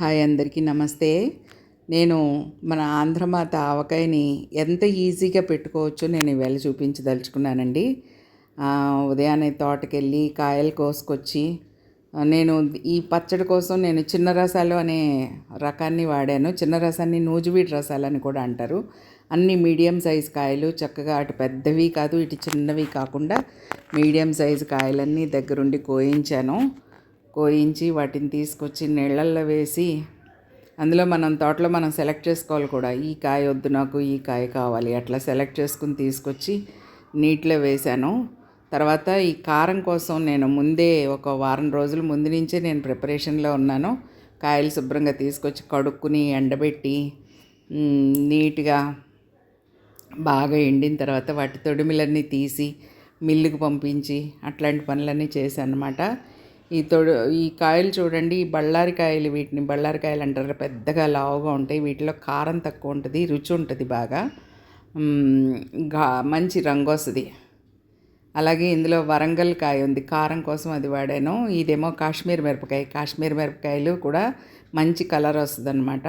Hi అందరికీ నమస్తే. నేను మన ఆంధ్రమాత ఆవకాయని ఎంత ఈజీగా పెట్టుకోవచ్చో నేను ఈవేళ చూపించదలుచుకున్నానండి. ఉదయాన్నే తోటకెళ్ళి కాయలు కోసుకొచ్చి నేను ఈ పచ్చడి కోసం నేను చిన్న రసాలు అనే రకాన్ని వాడాను. చిన్న రసాన్ని నూజివీడు రసాలని కూడా అంటారు. అన్ని మీడియం సైజు కాయలు చక్కగా అటు పెద్దవి కాదు, ఇటు చిన్నవి కాకుండా మీడియం సైజు కాయలన్నీ దగ్గరుండి కోయించి వాటిని తీసుకొచ్చి నీళ్ళల్లో వేసి అందులో తోటలో మనం సెలెక్ట్ చేసుకోవాలి కూడా. ఈ కాయ వద్దు, నాకు ఈ కాయ కావాలి, అట్లా సెలెక్ట్ చేసుకుని తీసుకొచ్చి నీటిలో వేశాను. తర్వాత ఈ కారం కోసం నేను ముందే ఒక వారం రోజుల ముందు నుంచే నేను ప్రిపరేషన్లో ఉన్నాను. కాయలు శుభ్రంగా తీసుకొచ్చి కడుక్కుని ఎండబెట్టి నీట్గా బాగా ఎండిన తర్వాత వాటి తొడిమిలన్నీ తీసి మిల్లుకు పంపించి అట్లాంటి పనులన్నీ చేశాను అన్నమాట. ఈ కాయలు చూడండి, ఈ బళ్ళారి కాయలు, వీటిని బళ్ళారి కాయలు అంటారు. పెద్దగా లావుగా ఉంటాయి. వీటిలో కారం తక్కువ ఉంటుంది, రుచి ఉంటుంది బాగా, మంచి రంగు వస్తుంది. అలాగే ఇందులో వరంగల్ కాయ ఉంది, కారం కోసం అది వాడాను. ఇదేమో కాశ్మీర్ మిరపకాయలు కూడా మంచి కలర్ వస్తుంది అనమాట.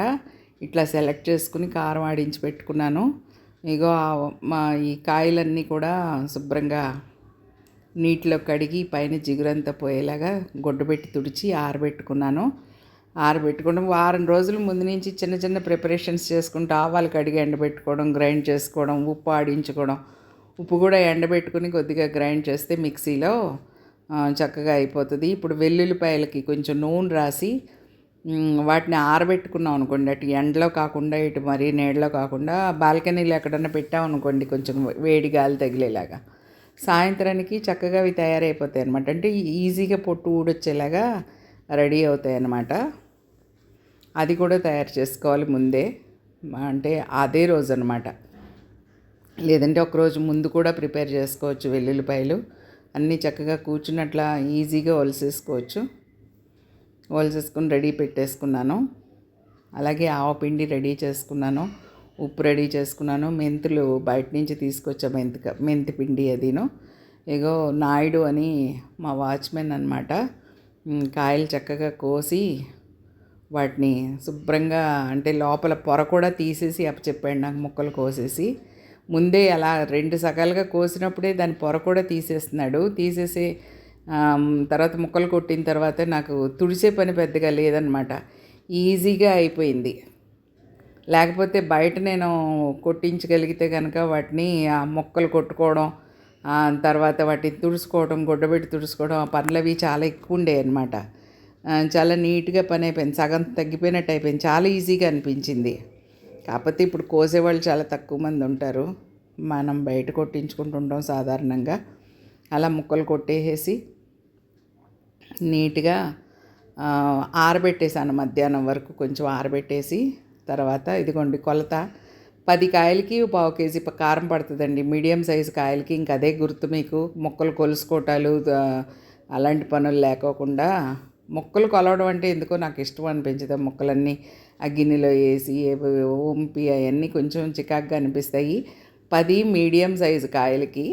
ఇట్లా సెలెక్ట్ చేసుకుని కారం ఆడించి పెట్టుకున్నాను. ఇగో ఈ కాయలన్నీ కూడా శుభ్రంగా నీటిలో కడిగి పైన జిగురంతా పోయేలాగా గుడ్డ పెట్టి తుడిచి ఆరబెట్టుకోవడం వారం రోజుల ముందు నుంచి చిన్న చిన్న ప్రిపరేషన్స్ చేసుకుంటూ ఆవాలు కడిగి ఎండబెట్టుకోవడం, గ్రైండ్ చేసుకోవడం, ఉప్పు ఆడించుకోవడం. ఉప్పు కూడా ఎండబెట్టుకుని కొద్దిగా గ్రైండ్ చేస్తే మిక్సీలో చక్కగా అయిపోతుంది. ఇప్పుడు వెల్లుల్లిపాయలకి కొంచెం నూనె రాసి వాటిని ఆరబెట్టుకున్నాం అనుకోండి, అటు ఎండలో కాకుండా ఇటు మరీ నీడలో కాకుండా బాల్కనీలో ఎక్కడన్నా పెట్టామనుకోండి కొంచెం వేడి గాలి తగిలేలాగా, సాయంత్రానికి చక్కగా అవి తయారైపోతాయి అన్నమాట. అంటే ఈజీగా పొట్టు ఊడొచ్చేలాగా రెడీ అవుతాయి అన్నమాట. అది కూడా తయారు చేసుకోవాలి ముందే, అంటే అదే రోజు అనమాట. లేదంటే ఒకరోజు ముందు కూడా ప్రిపేర్ చేసుకోవచ్చు. వెల్లుల్లిపాయలు అన్నీ చక్కగా కూర్చున్నట్లా ఈజీగా ఒలిసేసుకుని రెడీ పెట్టేసుకున్నాను. అలాగే ఆవపిండి రెడీ చేసుకున్నాను, ఉప్పు రెడీ చేసుకున్నాను, మెంతులు బయట నుంచి తీసుకొచ్చా, మెంతి పిండి అదిను. ఇగో నాయుడు అని మా వాచ్మెన్ అనమాట, కాయలు చక్కగా కోసి వాటిని శుభ్రంగా, అంటే లోపల పొర కూడా తీసేసి అప్పచెప్పాడు నాకు, ముక్కలు కోసేసి. ముందే అలా 2 సగాలుగా కోసినప్పుడే దాని పొర కూడా తీసేసి తర్వాత ముక్కలు కొట్టిన తర్వాత నాకు తుడిసే పని పెద్దగా లేదనమాట, ఈజీగా అయిపోయింది. లేకపోతే బయట నేను కొట్టించగలిగితే కనుక వాటిని ముక్కలు కొట్టుకోవడం, తర్వాత వాటిని తుడుచుకోవడం, గుడ్డబెట్టి తుడుచుకోవడం, ఆ పనులు అవి చాలా ఎక్కువ ఉండేవి అనమాట. చాలా నీట్గా పని అయిపోయింది, సగం తగ్గిపోయినట్టు అయిపోయింది, చాలా ఈజీగా అనిపించింది. కాకపోతే ఇప్పుడు కోసేవాళ్ళు చాలా తక్కువ మంది ఉంటారు, మనం బయట కొట్టించుకుంటుంటాం సాధారణంగా. అలా ముక్కలు కొట్టేసి నీట్గా ఆరబెట్టేసాను. మధ్యాహ్నం వరకు కొంచెం ఆరబెట్టేసి తర్వాత ఇదిగోండి కొలత 10 కాయలకి 1/4 కేజీ కారం పడుతుందండి. మీడియం సైజు కాయలకి ఇంక అదే గుర్తు మీకు. ముక్కలు కొలుసుకోవటాలు అలాంటి పనులు లేకోకుండా, ముక్కలు కొలవడం అంటే ఎందుకో నాకు ఇష్టం అనిపించదు. ముక్కలన్నీ ఆ గిన్నెలో వేసి వంపి అవన్నీ కొంచెం చికాగ్గా అనిపిస్తాయి. 10 మీడియం సైజు కాయలకి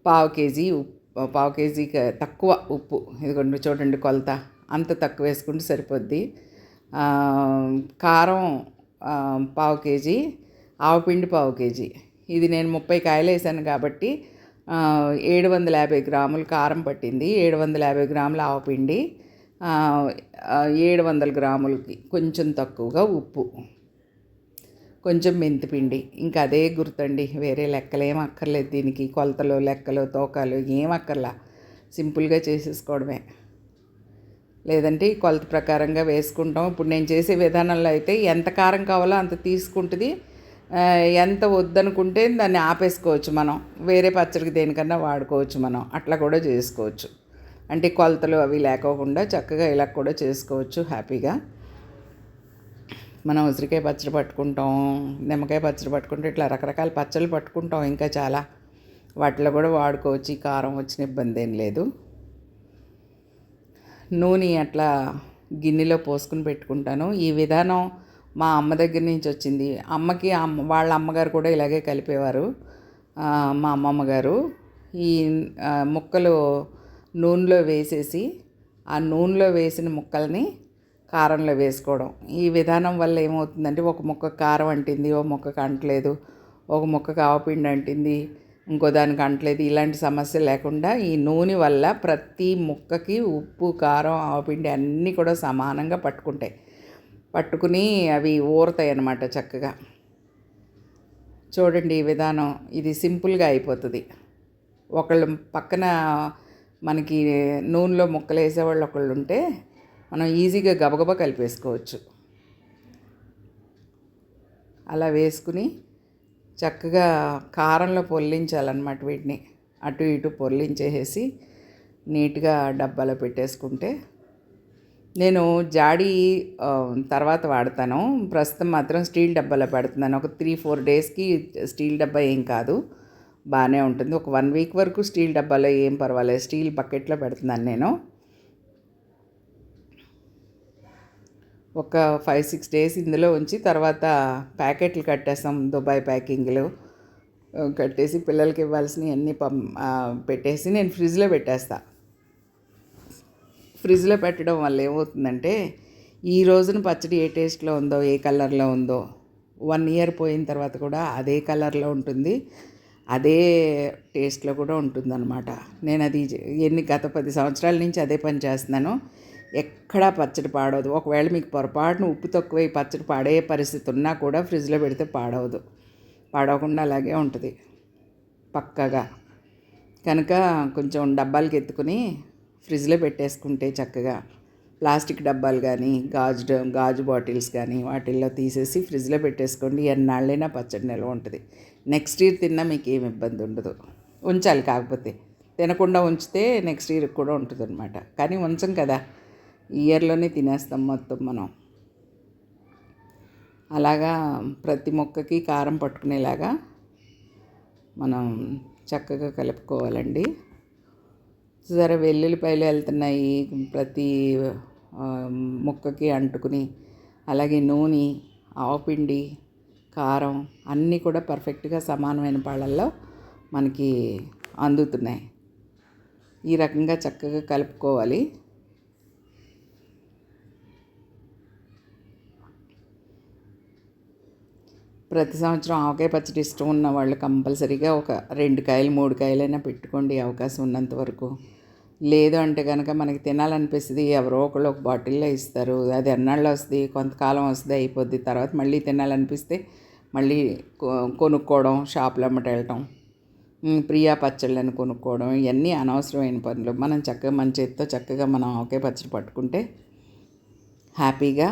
1/4 కేజీ తక్కువ ఉప్పు, ఇదిగోండి చూడండి కొలత, అంత తక్కువ వేసుకుంటే సరిపోద్ది. కారం 1/4 కేజీ, ఆవపిండి 1/4 కేజీ. ఇది నేను 30 కాయలు వేసాను కాబట్టి 750 గ్రాములు కారం పట్టింది, 750 గ్రాముల ఆవపిండి, 700 గ్రాములకి కొంచెం తక్కువగా ఉప్పు, కొంచెం మెంతిపిండి. ఇంకా అదే గుర్తండి, వేరే లెక్కలు ఏం అక్కర్లేదు దీనికి. కొలతలు, లెక్కలు, తూకాలు ఏం అక్కర్లా, సింపుల్గా చేసేసుకోవడమే. లేదంటే కొలత ప్రకారంగా వేసుకుంటాం. ఇప్పుడు నేను చేసే విధానంలో అయితే ఎంత కారం కావాలో అంత తీసుకుంటుంది, ఎంత వద్దనుకుంటే దాన్ని ఆపేసుకోవచ్చు. మనం వేరే పచ్చడికి దేనికన్నా వాడుకోవచ్చు, మనం అట్లా కూడా చేసుకోవచ్చు. అంటే కొలతలు అవి లేకోకుండా చక్కగా ఇలా కూడా చేసుకోవచ్చు హ్యాపీగా. మనం ఉసిరికాయ పచ్చడి పట్టుకుంటాం, నిమ్మకాయ పచ్చడి పట్టుకుంటాం, ఇట్లా రకరకాల పచ్చళ్ళు పట్టుకుంటాం ఇంకా చాలా, వాటిలో కూడా వాడుకోవచ్చు. ఈ కారం వచ్చిన ఇబ్బంది ఏం లేదు. నూనె అట్లా గిన్నెలో పోసుకుని పెట్టుకుంటాను. ఈ విధానం మా అమ్మ దగ్గర నుంచి వచ్చింది. వాళ్ళ అమ్మగారు కూడా ఇలాగే కలిపేవారు, మా అమ్మమ్మ గారు. ఈ ముక్కలు నూనెలో వేసేసి, ఆ నూనెలో వేసిన ముక్కల్ని కారంలో వేసుకోవడం. ఈ విధానం వల్ల ఏమవుతుందంటే ఒక ముక్క కారం అంటింది, ఓ ముక్కకు అంటలేదు, ఒక ముక్కకు ఆవపిండి అంటింది, ఇంకో దానికి అంటలేదు, ఇలాంటి సమస్య లేకుండా ఈ నూనె వల్ల ప్రతి ముక్కకి ఉప్పు, కారం, ఆవపిండి అన్నీ కూడా సమానంగా పట్టుకుంటాయి. పట్టుకుని అవి ఊరతాయి అన్నమాట చక్కగా. చూడండి ఈ విధానం, ఇది సింపుల్గా అయిపోతుంది. ఒకళ్ళు పక్కన మనకి నూనెలో ముక్కలు వేసేవాళ్ళు ఒకళ్ళు ఉంటే మనం ఈజీగా గబగబా కలిపేసుకోవచ్చు. అలా వేసుకుని చక్కగా కారంలో పొర్లించాలన్నమాట వీటిని. అటు ఇటు పొర్లించేసేసి నీట్గా డబ్బాలో పెట్టేసుకుంటే, నేను జాడీ తర్వాత వాడతాను. ప్రస్తుతం మాత్రం స్టీల్ డబ్బాలో పెడుతున్నాను. ఒక 3-4 డేస్కి స్టీల్ డబ్బా ఏం కాదు, బాగానే ఉంటుంది. ఒక 1 వీక్ వరకు స్టీల్ డబ్బాలో ఏం పర్వాలేదు. స్టీల్ బకెట్లో పెడుతున్నాను నేను. ఒక 5-6 డేస్ ఇందులో ఉంచి తర్వాత ప్యాకెట్లు కట్టేస్తాం, దుబాయ్ ప్యాకింగ్లు కట్టేసి పిల్లలకి ఇవ్వాల్సినవి అన్నీ పెట్టేసి నేను ఫ్రిడ్జ్లో పెట్టేస్తాను. ఫ్రిడ్జ్లో పెట్టడం వల్ల ఏమవుతుందంటే ఈ రోజున పచ్చడి ఏ టేస్ట్లో ఉందో, ఏ కలర్లో ఉందో 1 ఇయర్ పోయిన తర్వాత కూడా అదే కలర్లో ఉంటుంది, అదే టేస్ట్లో కూడా ఉంటుందన్నమాట. నేను అది గత 10 సంవత్సరాల నుంచి అదే పని చేస్తున్నాను. ఎక్కడా పచ్చడి పాడవదు. ఒకవేళ మీకు పొరపాటున ఉప్పు తక్కువై పచ్చడి పాడే పరిస్థితి ఉన్నా కూడా ఫ్రిడ్జ్లో పెడితే పాడవదు, పాడవకుండా అలాగే ఉంటుంది పక్కగా. కనుక కొంచెం డబ్బాలకి ఎత్తుకుని ఫ్రిడ్జ్లో పెట్టేసుకుంటే చక్కగా ప్లాస్టిక్ డబ్బాలు కానీ గాజు బాటిల్స్ కానీ వాటిల్లో తీసేసి ఫ్రిడ్జ్లో పెట్టేసుకోండి. ఎన్నాళ్ళైనా పచ్చడి నిల్వ ఉంటుంది. నెక్స్ట్ ఇయర్ తిన్నా మీకు ఏమి ఇబ్బంది ఉండదు. ఉంచాలి, కాకపోతే తినకుండా ఉంచితే నెక్స్ట్ ఇయర్కి కూడా ఉంటుంది అనమాట. కానీ ఉంచం కదా, ఇయర్లోనే తినేస్తాం మొత్తం మనం. అలాగా ప్రతి మొక్కకి కారం పట్టుకునేలాగా మనం చక్కగా కలుపుకోవాలండి. సరే, వెల్లుల్లిపాయలు వెళ్తున్నాయి ప్రతి ముక్కకి అంటుకుని. అలాగే నూనె, ఆవపిండి, కారం అన్నీ కూడా పర్ఫెక్ట్గా సమానమైన పాళ్ళల్లో మనకి అందుతున్నాయి. ఈ రకంగా చక్కగా కలుపుకోవాలి. ప్రతి సంవత్సరం ఆవకాయ పచ్చడి ఇష్టం ఉన్న వాళ్ళు కంపల్సరీగా ఒక 2 కాయలు 3 కాయలైనా పెట్టుకోండి అవకాశం ఉన్నంత వరకు. లేదు అంటే కనుక మనకి తినాలనిపిస్తుంది, ఎవరో ఒకళ్ళు ఒక బాటిల్లో ఇస్తారు, అది ఎన్నాళ్ళు వస్తుంది, కొంతకాలం వస్తుంది, అయిపోద్ది. తర్వాత మళ్ళీ తినాలనిపిస్తే మళ్ళీ కొనుక్కోవడం, షాపులో అమ్మట వెళ్ళటం, ప్రియా పచ్చళ్ళని కొనుక్కోవడం, ఇవన్నీ అనవసరమైన పనులు. మనం చక్కగా మన చేతితో చక్కగా మనం ఆవకాయ పచ్చడి పట్టుకుంటే హ్యాపీగా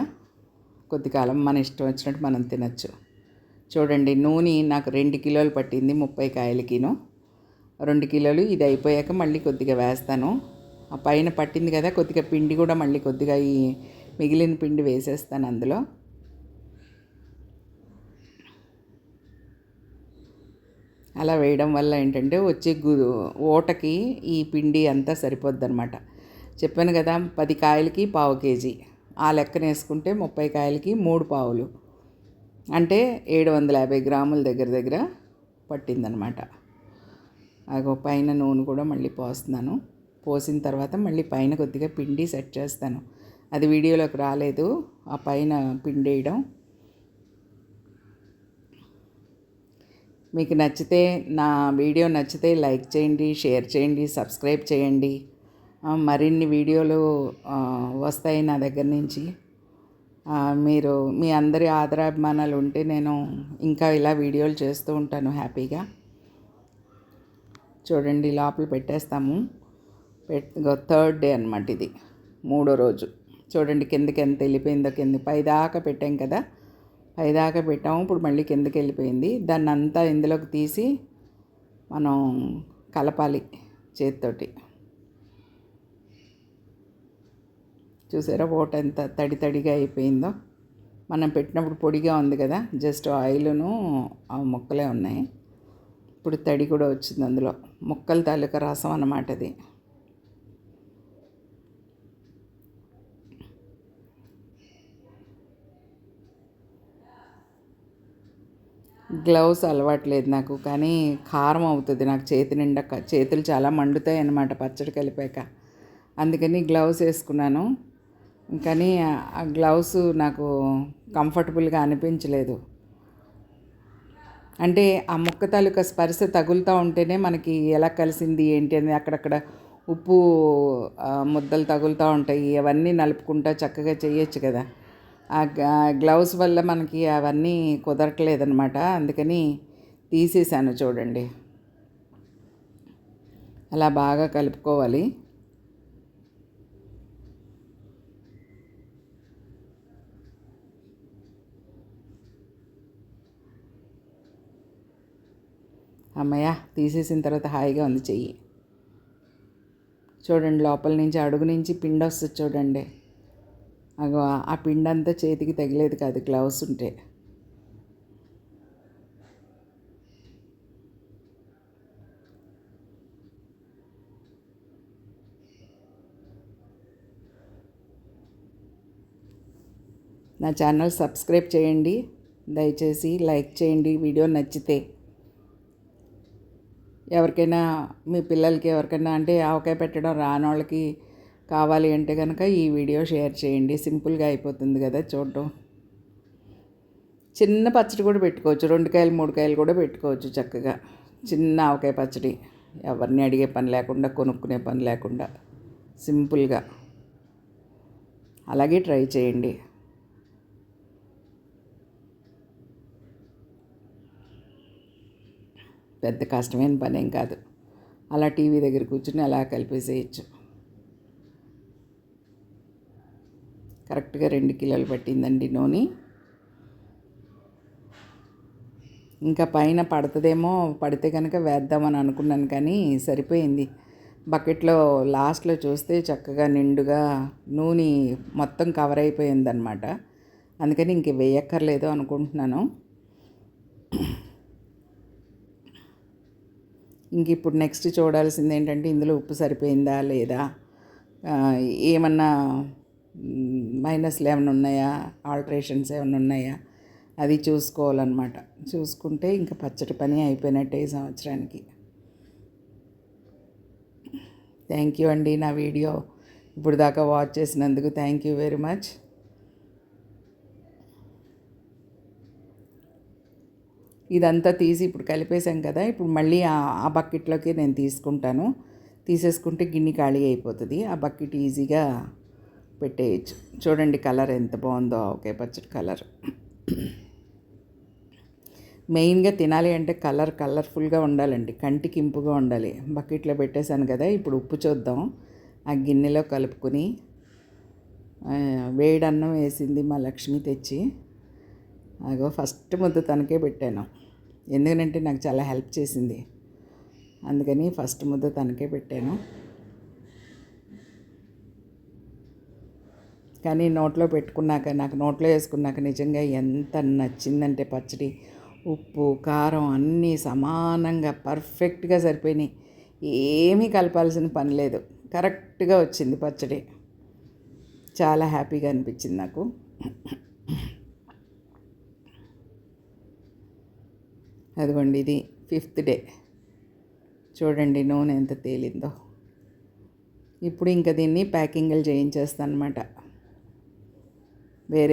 కొద్ది కాలం మన ఇష్టం వచ్చినట్టు మనం తినచ్చు. చూడండి, నూనె నాకు 2 కిలోలు పట్టింది 30 కాయలకిను. 2 కిలోలు ఇది అయిపోయాక మళ్ళీ కొద్దిగా వేస్తాను. ఆ పైన పట్టింది కదా, కొద్దిగా పిండి కూడా మళ్ళీ కొద్దిగా ఈ మిగిలిన పిండి వేసేస్తాను అందులో. అలా వేయడం వల్ల ఏంటంటే వచ్చే ఓటకి ఈ పిండి అంతా సరిపోద్ది అనమాట. చెప్పాను కదా, 10 కాయలకి 1/4 కేజీ, ఆ లెక్కన వేసుకుంటే 30 కాయలకి 3 పావులు, అంటే 750 గ్రాముల దగ్గర పట్టిందనమాట. అగో పైన నూనె కూడా మళ్ళీ పోస్తున్నాను. పోసిన తర్వాత మళ్ళీ పైన కొద్దిగా పిండి సెట్ చేస్తాను. అది వీడియోలోకి రాలేదు, ఆ పైన పిండి వేయడం. మీకు నచ్చితే, నా వీడియో నచ్చితే లైక్ చేయండి, షేర్ చేయండి, సబ్స్క్రైబ్ చేయండి. మరిన్ని వీడియోలు వస్తాయి నా దగ్గర నుంచి. మీరు మీ అందరి ఆదరాభిమానాలు ఉంటే నేను ఇంకా ఇలా వీడియోలు చేస్తూ ఉంటాను హ్యాపీగా. చూడండి, లోపల పెట్టేస్తాము. థర్డ్ డే అనమాట, ఇది 3వ రోజు. చూడండి కిందకి ఎంత వెళ్ళిపోయిందో. పైదాకా పెట్టాం కదా, పైదాకా పెట్టాము. ఇప్పుడు మళ్ళీ కిందకి వెళ్ళిపోయింది. దాన్ని అంతా ఇందులోకి తీసి మనం కలపాలి చేతితోటి. చూసారా ఓట ఎంత తడిగా అయిపోయిందో. మనం పెట్టినప్పుడు పొడిగా ఉంది కదా, జస్ట్ ఆయిల్ను ఆ ముక్కలే ఉన్నాయి. ఇప్పుడు తడి కూడా వచ్చింది అందులో. ముక్కల తాలూకా రసం అన్నమాట అది. గ్లౌస్ అలవాట్లేదు నాకు, కానీ కారం అవుతుంది నాకు చేతి నిండా. చేతులు చాలా మండుతాయి అన్నమాట పచ్చడి కలిపాక. అందుకని గ్లౌస్ వేసుకున్నాను. కానీ ఆ గ్లౌస్ నాకు కంఫర్టబుల్గా అనిపించలేదు. అంటే ఆ ముక్క తాలూకా స్పర్శ తగులుతూ ఉంటేనే మనకి ఎలా కలిసింది ఏంటి అని అక్కడక్కడ ఉప్పు ముద్దలు తగులుతూ ఉంటాయి. అవన్నీ నలుపుకుంటా చక్కగా చేయొచ్చు కదా. గ్లౌస్ వల్ల మనకి అవన్నీ కుదరట్లేదనమాట. అందుకని తీసేసాను చూడండి. అలా బాగా కలుపుకోవాలి. అమ్మయ్య, తీసేసిన తర్వాత హాయిగా ఉంది చెయ్యి. చూడండి, లోపల నుంచి అడుగు నుంచి పిండి వస్తుంది చూడండి. అగో ఆ పిండి అంతా చేతికి తగిలేదు కాదు గ్లౌస్ ఉంటే. నా ఛానల్ సబ్స్క్రైబ్ చేయండి, దయచేసి లైక్ చేయండి వీడియో నచ్చితే. ఎవరికైనా మీ పిల్లలకి ఎవరికైనా అంటే ఆవకాయ పెట్టడం రానోళ్ళకి కావాలి అంటే కనుక ఈ వీడియో షేర్ చేయండి. సింపుల్గా అయిపోతుంది కదా చూడటం. చిన్న పచ్చడి కూడా పెట్టుకోవచ్చు, 2 కాయలు 3 కాయలు కూడా పెట్టుకోవచ్చు చక్కగా. చిన్న ఆవకాయ పచ్చడి, ఎవరిని అడిగే పని లేకుండా, కొనుక్కునే పని లేకుండా సింపుల్గా. అలాగే ట్రై చేయండి. పెద్ద కష్టమైన పని ఏం కాదు. అలా టీవీ దగ్గర కూర్చుని అలా కలిపేసేయచ్చు. కరెక్ట్గా 2 కిలోలు పట్టిందండి నూనె. ఇంకా పైన పడుతుందేమో, పడితే కనుక వేద్దామని అనుకున్నాను కానీ సరిపోయింది. బకెట్లో లాస్ట్లో చూస్తే చక్కగా నిండుగా నూనె మొత్తం కవర్ అయిపోయిందనమాట. అందుకని ఇంక వేయక్కర్లేదు అనుకుంటున్నాను. ఇంక ఇప్పుడు నెక్స్ట్ చూడాల్సింది ఏంటంటే ఇందులో ఉప్పు సరిపోయిందా లేదా, ఏమన్నా మైనస్లు ఏమైనా ఉన్నాయా, ఆల్టరేషన్స్ ఏమైనా ఉన్నాయా, అది చూసుకోవాలన్నమాట. చూసుకుంటే ఇంకా పచ్చడి పని అయిపోయినట్టే ఈ సంవత్సరానికి. థ్యాంక్ యూ అండి. నా వీడియో ఇప్పుడు దాకా వాచ్ చేసినందుకు థ్యాంక్ యూ వెరీ మచ్. ఇదంతా తీసి ఇప్పుడు కలిపేసాం కదా, ఇప్పుడు మళ్ళీ ఆ బకెట్లోకి నేను తీసుకుంటాను. తీసేసుకుంటే గిన్నె ఖాళీ అయిపోతుంది. ఆ బకెట్ ఈజీగా పెట్టేయచ్చు. చూడండి కలర్ ఎంత బాగుందో, ఓకే పచ్చడి కలర్. మెయిన్గా తినాలి అంటే కలర్ఫుల్గా ఉండాలండి, కంటికి ఇంపుగా ఉండాలి. బకెట్లో పెట్టేశాను కదా, ఇప్పుడు ఉప్పు చూద్దాం. ఆ గిన్నెలో కలుపుకొని, వేడి అన్నం వేసింది మా లక్ష్మి తెచ్చి. అగో ఫస్ట్ ముద్ద తనకే పెట్టాను, ఎందుకంటే నాకు చాలా హెల్ప్ చేసింది. అందుకని ఫస్ట్ ముద్ద తనకే పెట్టాను. కానీ నోట్లో పెట్టుకున్నాక, నాకు నోట్లో వేసుకున్నాక నిజంగా ఎంత నచ్చిందంటే పచ్చడి. ఉప్పు కారం అన్నీ సమానంగా పర్ఫెక్ట్గా సరిపోయినాయి. ఏమీ కలపాల్సిన పని లేదు, కరెక్ట్గా వచ్చింది పచ్చడి. చాలా హ్యాపీగా అనిపించింది నాకు. అదిగోండి, ఇది 5th డే. చూడండి నూనె ఎంత తేలిందో. ఇప్పుడు ఇంకా దీన్ని ప్యాకింగ్లు చేయించేస్తాను అనమాట. వేరే